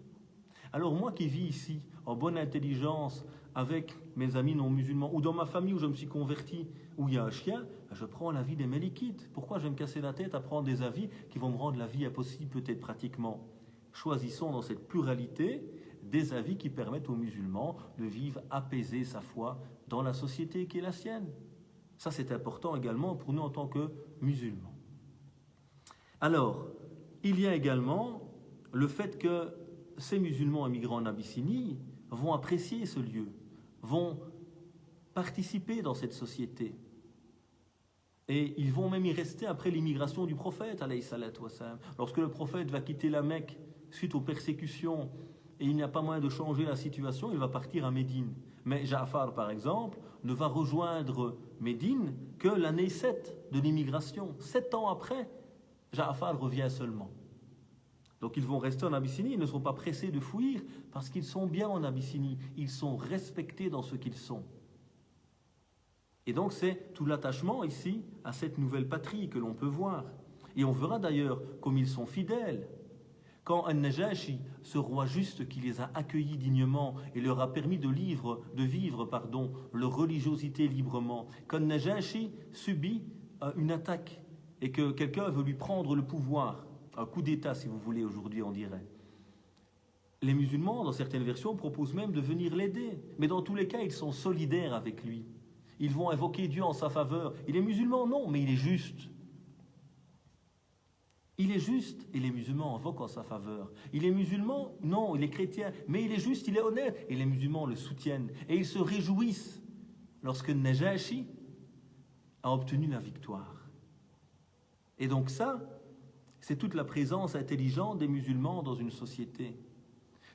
Alors moi qui vis ici, en bonne intelligence, avec mes amis non musulmans, ou dans ma famille où je me suis converti, où il y a un chien, je prends l'avis des malikites. Pourquoi je vais me casser la tête à prendre des avis qui vont me rendre la vie impossible peut-être pratiquement? Choisissons dans cette pluralité des avis qui permettent aux musulmans de vivre apaiser sa foi dans la société qui est la sienne. Ça c'est important également pour nous en tant que musulmans. Alors, il y a également le fait que ces musulmans immigrants en Abyssinie vont apprécier ce lieu, vont participer dans cette société. Et ils vont même y rester après l'immigration du prophète, alayhi salatu wassalam. Lorsque le prophète va quitter la Mecque suite aux persécutions et il n'y a pas moyen de changer la situation, il va partir à Médine. Mais Ja'far, par exemple, ne va rejoindre Médine que l'année 7 de l'immigration. 7 ans après, Ja'far revient seulement. Donc ils vont rester en Abyssinie, ils ne sont pas pressés de fuir parce qu'ils sont bien en Abyssinie, ils sont respectés dans ce qu'ils sont. Et donc c'est tout l'attachement ici à cette nouvelle patrie que l'on peut voir. Et on verra d'ailleurs comme ils sont fidèles. Quand An-Najashi, ce roi juste qui les a accueillis dignement et leur a permis de vivre leur religiosité librement, quand Najashi subit une attaque et que quelqu'un veut lui prendre le pouvoir, un coup d'État, si vous voulez, aujourd'hui, on dirait. Les musulmans, dans certaines versions, proposent même de venir l'aider. Mais dans tous les cas, ils sont solidaires avec lui. Ils vont invoquer Dieu en sa faveur. Il est musulman? Non, mais il est juste. Il est juste, et les musulmans invoquent en sa faveur. Il est musulman? Non, il est chrétien. Mais il est juste, il est honnête. Et les musulmans le soutiennent. Et ils se réjouissent lorsque Najashi a obtenu la victoire. Et donc ça, c'est toute la présence intelligente des musulmans dans une société.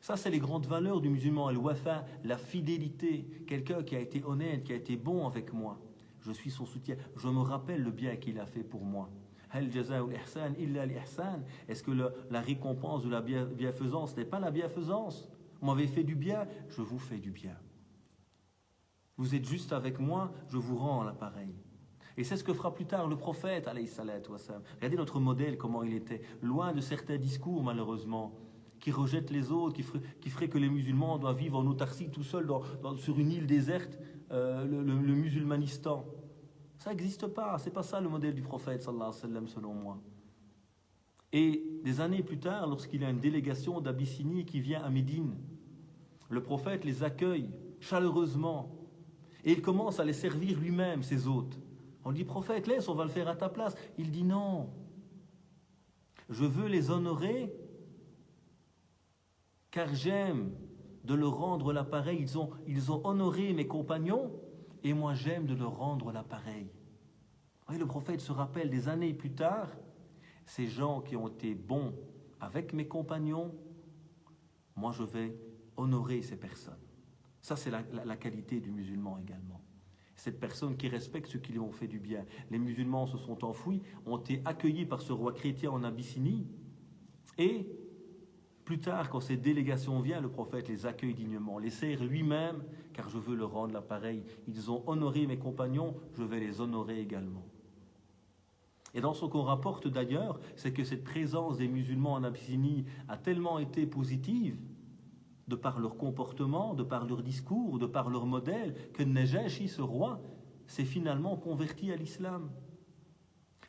Ça, c'est les grandes valeurs du musulman, al-wafa, la fidélité. Quelqu'un qui a été honnête, qui a été bon avec moi. Je suis son soutien. Je me rappelle le bien qu'il a fait pour moi. Hal jaza'ul ihsan illa al-ihsan. Est-ce que la récompense de la bienfaisance n'est pas la bienfaisance? Vous m'avez fait du bien, je vous fais du bien. Vous êtes juste avec moi, je vous rends l'appareil. Et c'est ce que fera plus tard le prophète, alayhi salatu wassalam. Regardez notre modèle, comment il était. Loin de certains discours, malheureusement, qui rejettent les autres, qui feraient que les musulmans doivent vivre en autarcie tout seuls sur une île déserte, le musulmanistan. Ça n'existe pas, c'est pas ça le modèle du prophète, sallallahu alayhi wa sallam, selon moi. Et des années plus tard, lorsqu'il y a une délégation d'Abyssinie qui vient à Médine, le prophète les accueille chaleureusement et il commence à les servir lui-même, ses hôtes. On dit, prophète, laisse, on va le faire à ta place. Il dit non, je veux les honorer car j'aime de leur rendre l'appareil. Ils ont honoré mes compagnons et moi j'aime de leur rendre l'appareil. Oui, le prophète se rappelle des années plus tard, ces gens qui ont été bons avec mes compagnons, moi je vais honorer ces personnes. Ça, c'est la qualité du musulman également. Cette personne qui respecte ceux qui lui ont fait du bien. Les musulmans se sont enfouis, ont été accueillis par ce roi chrétien en Abyssinie. Et plus tard, quand cette délégation vient, le prophète les accueille dignement, les sert lui-même, car je veux leur rendre l'appareil. Ils ont honoré mes compagnons, je vais les honorer également. Et dans ce qu'on rapporte d'ailleurs, c'est que cette présence des musulmans en Abyssinie a tellement été positive, de par leur comportement, de par leur discours, de par leur modèle, que Najashi, ce roi, s'est finalement converti à l'islam.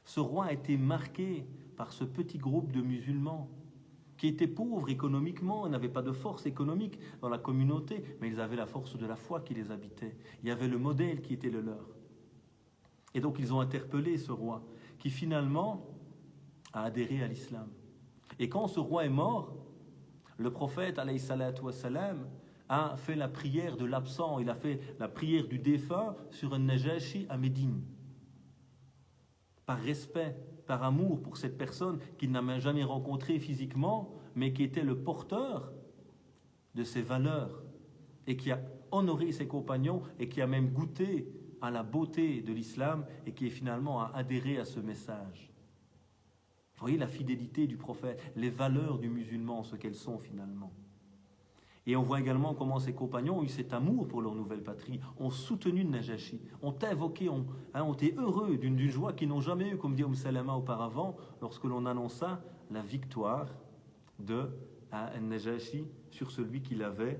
Ce roi a été marqué par ce petit groupe de musulmans qui étaient pauvres économiquement, n'avaient pas de force économique dans la communauté, mais ils avaient la force de la foi qui les habitait. Il y avait le modèle qui était le leur. Et donc ils ont interpellé ce roi, qui finalement a adhéré à l'islam. Et quand ce roi est mort, le prophète, alayhi salatu wassalam, a fait la prière de l'absent, il a fait la prière du défunt sur un Najashi à Médine. Par respect, par amour pour cette personne qu'il n'a jamais rencontrée physiquement, mais qui était le porteur de ses valeurs et qui a honoré ses compagnons et qui a même goûté à la beauté de l'islam et qui finalement a adhéré à ce message. Vous voyez la fidélité du prophète, les valeurs du musulman, ce qu'elles sont finalement. Et on voit également comment ses compagnons ont eu cet amour pour leur nouvelle patrie, ont soutenu le Najashi, ont invoqué, ont été heureux d'une joie qu'ils n'ont jamais eue, comme dit Salama auparavant, lorsque l'on annonça la victoire de Najashi sur celui qui avait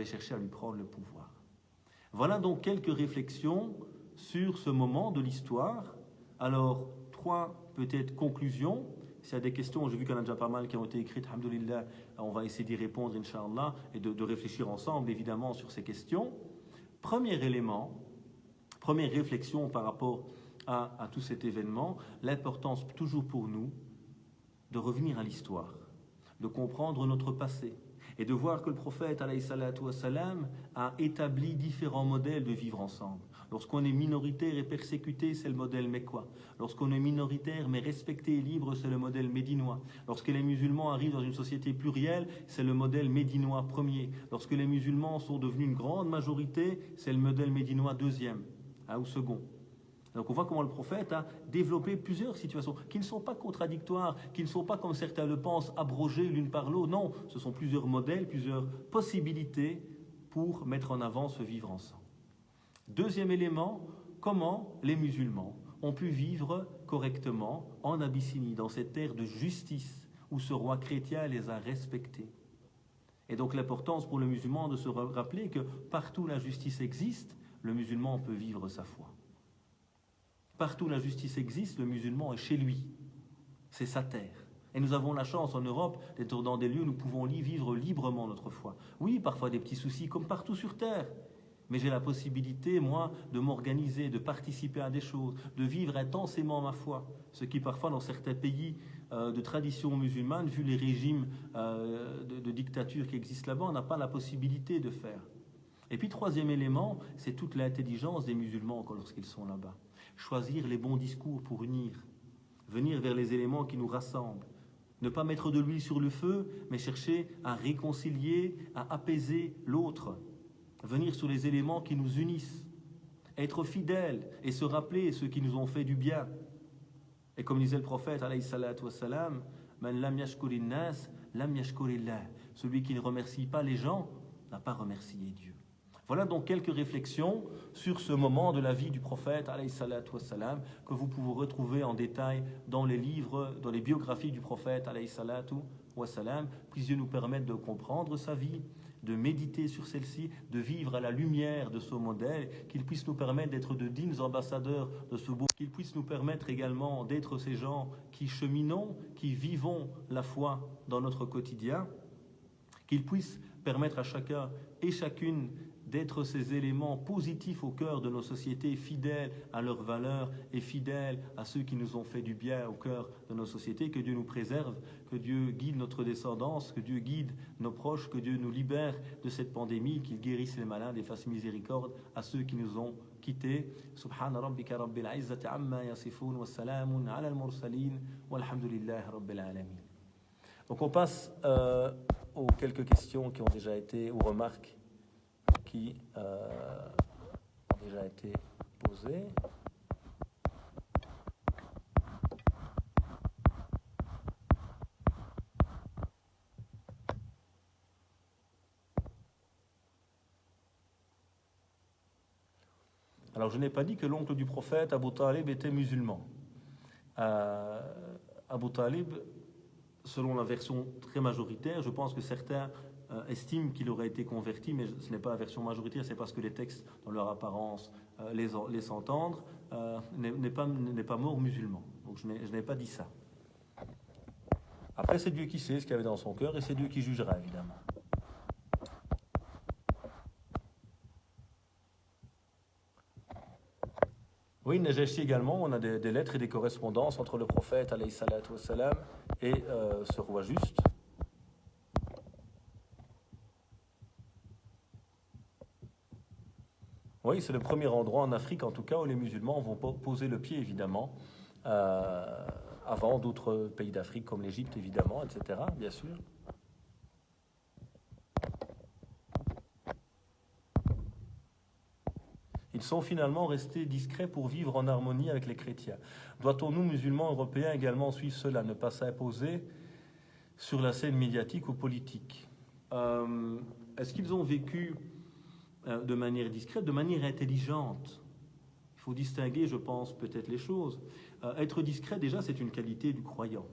cherché à lui prendre le pouvoir. Voilà donc quelques réflexions sur ce moment de l'histoire. Alors, 3 peut-être conclusions. S'il y a des questions, j'ai vu qu'il y en a déjà pas mal qui ont été écrites, alhamdoulilah, on va essayer d'y répondre, incha'Allah, et de réfléchir ensemble, évidemment, sur ces questions. Premier élément, première réflexion par rapport à tout cet événement, l'importance toujours pour nous de revenir à l'histoire, de comprendre notre passé, et de voir que le prophète, alayhi salatu wassalam, a établi différents modèles de vivre ensemble. Lorsqu'on est minoritaire et persécuté, c'est le modèle mécois. Lorsqu'on est minoritaire mais respecté et libre, c'est le modèle médinois. Lorsque les musulmans arrivent dans une société plurielle, c'est le modèle médinois premier. Lorsque les musulmans sont devenus une grande majorité, c'est le modèle médinois deuxième, ou second. Donc on voit comment le prophète a développé plusieurs situations qui ne sont pas contradictoires, qui ne sont pas, comme certains le pensent, abrogées l'une par l'autre. Non, ce sont plusieurs modèles, plusieurs possibilités pour mettre en avant ce vivre ensemble. Deuxième élément, comment les musulmans ont pu vivre correctement en Abyssinie, dans cette terre de justice où ce roi chrétien les a respectés. Et donc l'importance pour le musulman de se rappeler que partout où la justice existe, le musulman peut vivre sa foi. Partout où la justice existe, le musulman est chez lui. C'est sa terre. Et nous avons la chance en Europe d'être dans des lieux où nous pouvons vivre librement notre foi. Oui, parfois des petits soucis comme partout sur terre. Mais j'ai la possibilité, moi, de m'organiser, de participer à des choses, de vivre intensément ma foi. Ce qui, parfois, dans certains pays de tradition musulmane, vu les régimes de dictature qui existent là-bas, on n'a pas la possibilité de faire. Et puis troisième élément, c'est toute l'intelligence des musulmans lorsqu'ils sont là-bas. Choisir les bons discours pour unir, venir vers les éléments qui nous rassemblent. Ne pas mettre de l'huile sur le feu, mais chercher à réconcilier, à apaiser l'autre. Venir sur les éléments qui nous unissent. Être fidèle et se rappeler ceux qui nous ont fait du bien. Et comme disait le prophète, alayhi salatu wassalam, man lam yashkurin nas, lam yashkurillah. Celui qui ne remercie pas les gens n'a pas remercié Dieu. Voilà donc quelques réflexions sur ce moment de la vie du prophète, alayhi salatu wassalam, que vous pouvez retrouver en détail dans les livres, dans les biographies du prophète, alayhi salatu wassalam. Puisse Dieu nous permettre de comprendre sa vie, de méditer sur celle-ci, de vivre à la lumière de ce modèle, qu'il puisse nous permettre d'être de dignes ambassadeurs de ce beau, qu'il puisse nous permettre également d'être ces gens qui cheminons, qui vivons la foi dans notre quotidien, qu'il puisse permettre à chacun et chacune d'être ces éléments positifs au cœur de nos sociétés, fidèles à leurs valeurs et fidèles à ceux qui nous ont fait du bien au cœur de nos sociétés. Que Dieu nous préserve, que Dieu guide notre descendance, que Dieu guide nos proches, que Dieu nous libère de cette pandémie, qu'il guérisse les malades et fasse miséricorde à ceux qui nous ont quittés. Subhana rabbika rabbil izzati amma yasifun wa salamun ala al-mursalin walhamdulillahi rabbil alamin. Donc on passe aux quelques questions qui ont déjà été, aux remarques qui ont déjà été posées. Alors je n'ai pas dit que l'oncle du prophète, Abu Talib, était musulman. Abu Talib, selon la version très majoritaire, je pense que certains estiment qu'il aurait été converti, mais ce n'est pas la version majoritaire, c'est parce que les textes, dans leur apparence, laissent entendre, n'est pas mort musulman. Donc je n'ai pas dit ça. Après, c'est Dieu qui sait ce qu'il y avait dans son cœur, et c'est Dieu qui jugera, évidemment. Oui, Najashi également, on a des lettres et des correspondances entre le prophète, alayhi salatu wassalam, et ce roi juste. Oui, c'est le premier endroit en Afrique, en tout cas, où les musulmans vont poser le pied, évidemment, avant d'autres pays d'Afrique, comme l'Égypte, évidemment, etc., bien sûr. Ils sont finalement restés discrets pour vivre en harmonie avec les chrétiens. Doit-on, nous, musulmans européens, également suivre cela, ne pas s'imposer sur la scène médiatique ou politique? Est-ce qu'ils ont vécu de manière discrète, de manière intelligente? Il faut distinguer, je pense, peut-être les choses. Être discret, déjà, c'est une qualité du croyant.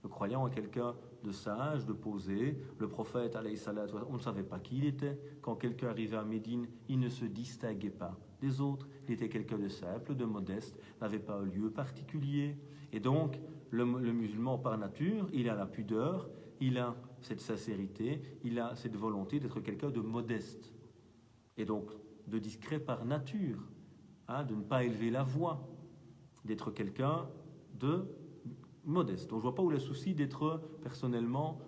Le croyant est quelqu'un de sage, de posé. Le prophète, alayhi salatu, on ne savait pas qui il était. Quand quelqu'un arrivait à Médine, il ne se distinguait pas des autres. Il était quelqu'un de simple, de modeste, n'avait pas un lieu particulier. Et donc, le musulman, par nature, il a la pudeur, il a cette sincérité, il a cette volonté d'être quelqu'un de modeste. Et donc, de discret par nature, de ne pas élever la voix, d'être quelqu'un de modeste. Donc je ne vois pas où le souci d'être personnellement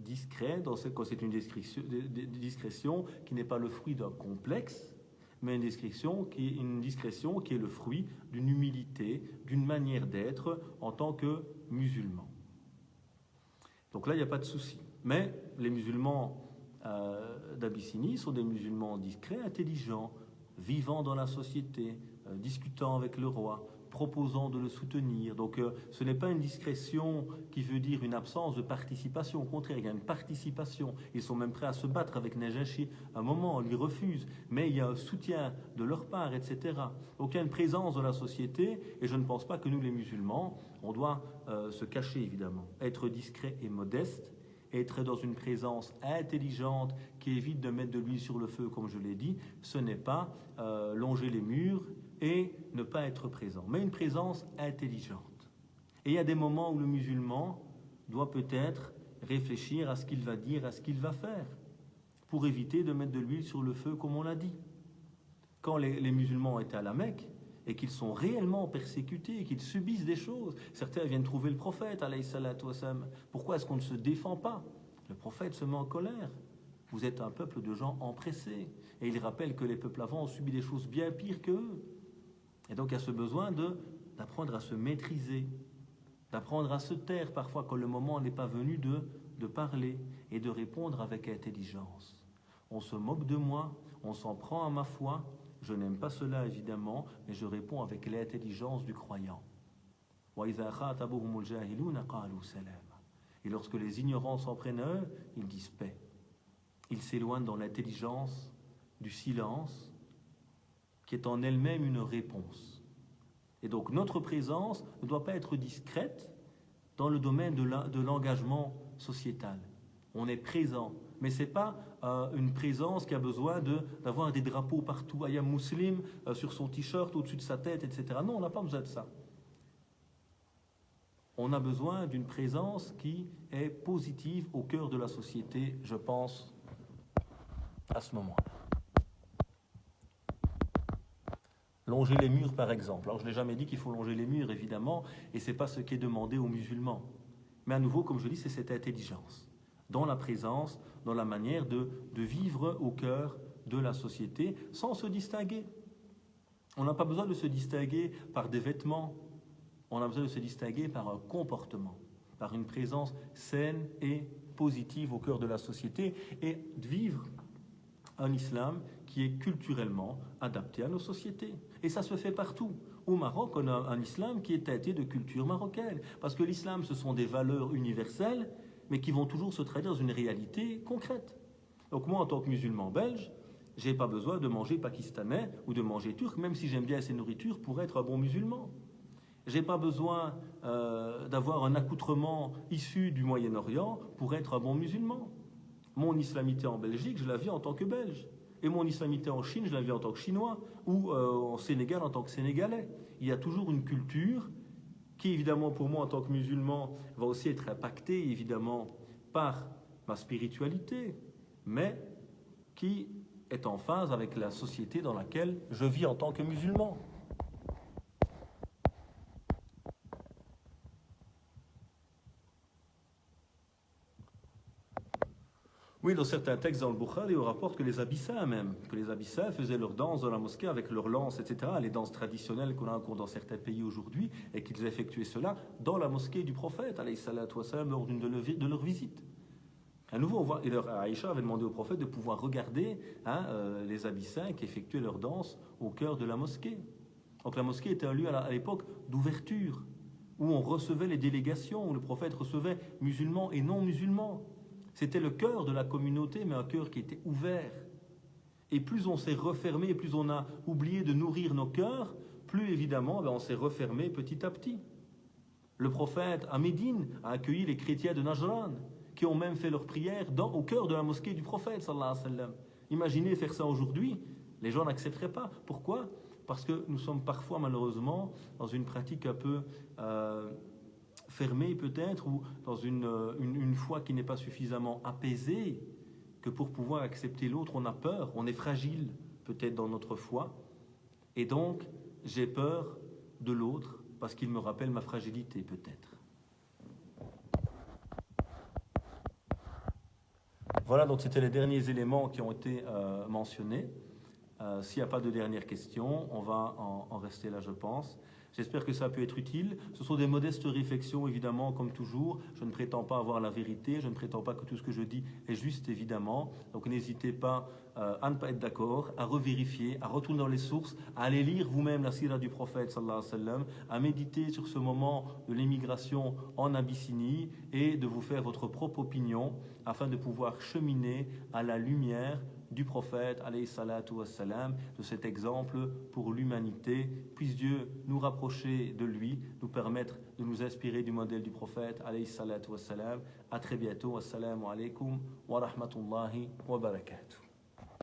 discret, quand c'est une discrétion qui n'est pas le fruit d'un complexe, mais une discrétion qui est le fruit d'une humilité, d'une manière d'être en tant que musulman. Donc là, il n'y a pas de souci. Mais les musulmans d'Abyssinie sont des musulmans discrets, intelligents, vivant dans la société, discutant avec le roi, proposant de le soutenir. Donc ce n'est pas une discrétion qui veut dire une absence de participation. Au contraire, il y a une participation. Ils sont même prêts à se battre avec Najashi. À un moment, on lui refuse, mais il y a un soutien de leur part, etc. Aucune présence dans la société, et je ne pense pas que nous, les musulmans, on doit se cacher, évidemment. Être discret et modeste, être dans une présence intelligente qui évite de mettre de l'huile sur le feu, comme je l'ai dit, ce n'est pas longer les murs et ne pas être présent, mais une présence intelligente. Et il y a des moments où le musulman doit peut-être réfléchir à ce qu'il va dire, à ce qu'il va faire, pour éviter de mettre de l'huile sur le feu, comme on l'a dit. Quand les musulmans étaient à la Mecque, et qu'ils sont réellement persécutés, et qu'ils subissent des choses. Certains viennent trouver le prophète, alayhi salatu wassalam. Pourquoi est-ce qu'on ne se défend pas? Le prophète se met en colère. Vous êtes un peuple de gens empressés. Et il rappelle que les peuples avant ont subi des choses bien pires qu'eux. Et donc il y a ce besoin d'apprendre à se maîtriser, d'apprendre à se taire parfois quand le moment n'est pas venu de parler et de répondre avec intelligence. On se moque de moi, on s'en prend à ma foi, je n'aime pas cela évidemment, mais je réponds avec l'intelligence du croyant. Et lorsque les ignorants s'en prennent à eux, ils disent paix. Ils s'éloignent dans l'intelligence du silence, qui est en elle-même une réponse. Et donc notre présence ne doit pas être discrète dans le domaine de l'engagement sociétal. On est présent, mais ce n'est pas une présence qui a besoin d'avoir des drapeaux partout, ayam muslim sur son t-shirt, au-dessus de sa tête, etc. Non, on n'a pas besoin de ça. On a besoin d'une présence qui est positive au cœur de la société, je pense, à ce moment-là. Longer les murs, par exemple. Alors, je n'ai jamais dit qu'il faut longer les murs, évidemment, et ce n'est pas ce qui est demandé aux musulmans. Mais à nouveau, comme je dis, c'est cette intelligence, dans la présence, dans la manière de vivre au cœur de la société, sans se distinguer. On n'a pas besoin de se distinguer par des vêtements, on a besoin de se distinguer par un comportement, par une présence saine et positive au cœur de la société, et de vivre un islam qui est culturellement adapté à nos sociétés. Et ça se fait partout. Au Maroc, on a un islam qui est teinté de culture marocaine. Parce que l'islam, ce sont des valeurs universelles, mais qui vont toujours se traduire dans une réalité concrète. Donc moi, en tant que musulman belge, je n'ai pas besoin de manger pakistanais ou de manger turc, même si j'aime bien ces nourritures, pour être un bon musulman. Je n'ai pas besoin d'avoir un accoutrement issu du Moyen-Orient pour être un bon musulman. Mon islamité en Belgique, je la vis en tant que Belge. Et mon islamité en Chine, je la vis en tant que Chinois. Ou en Sénégal, en tant que Sénégalais. Il y a toujours une culture qui, évidemment, pour moi, en tant que musulman, va aussi être impactée, évidemment, par ma spiritualité, mais qui est en phase avec la société dans laquelle je vis en tant que musulman. Oui, dans certains textes dans le Bukhari, on rapporte que les Abyssins même, que les Abyssins faisaient leurs danses dans la mosquée avec leurs lances, etc. Les danses traditionnelles qu'on a encore dans certains pays aujourd'hui, et qu'ils effectuaient cela dans la mosquée du prophète, alayhi salatu wassalam, lors d'une de leurs visites. À nouveau, on voit, et Aïcha avait demandé au prophète de pouvoir regarder les Abyssins qui effectuaient leurs danses au cœur de la mosquée. Donc la mosquée était un lieu à l'époque d'ouverture, où on recevait les délégations, où le prophète recevait musulmans et non musulmans. C'était le cœur de la communauté, mais un cœur qui était ouvert. Et plus on s'est refermé, plus on a oublié de nourrir nos cœurs, plus évidemment on s'est refermé petit à petit. Le prophète à Médine a accueilli les chrétiens de Najran, qui ont même fait leur prière au cœur de la mosquée du prophète, sallallahu alayhi wa sallam. Imaginez faire ça aujourd'hui, les gens n'accepteraient pas. Pourquoi ? Parce que nous sommes parfois malheureusement dans une pratique un peu fermée peut-être, ou dans une foi qui n'est pas suffisamment apaisée, que pour pouvoir accepter l'autre, on a peur, on est fragile peut-être dans notre foi, et donc j'ai peur de l'autre parce qu'il me rappelle ma fragilité peut-être. Voilà, donc c'était les derniers éléments qui ont été mentionnés. S'il n'y a pas de dernières questions, on va en rester là, je pense. J'espère que ça a pu être utile. Ce sont des modestes réflexions, évidemment, comme toujours. Je ne prétends pas avoir la vérité, je ne prétends pas que tout ce que je dis est juste, évidemment. Donc n'hésitez pas à ne pas être d'accord, à revérifier, à retourner dans les sources, à aller lire vous-même la sira du prophète, sallallahu alayhi wa sallam, à méditer sur ce moment de l'émigration en Abyssinie et de vous faire votre propre opinion afin de pouvoir cheminer à la lumière du prophète, alayhi salatu wassalam, de cet exemple pour l'humanité. Puisse Dieu nous rapprocher de lui, nous permettre de nous inspirer du modèle du prophète, alayhi salatu wassalam. À très bientôt. Assalamu alaikum wa rahmatullahi wa barakatuh.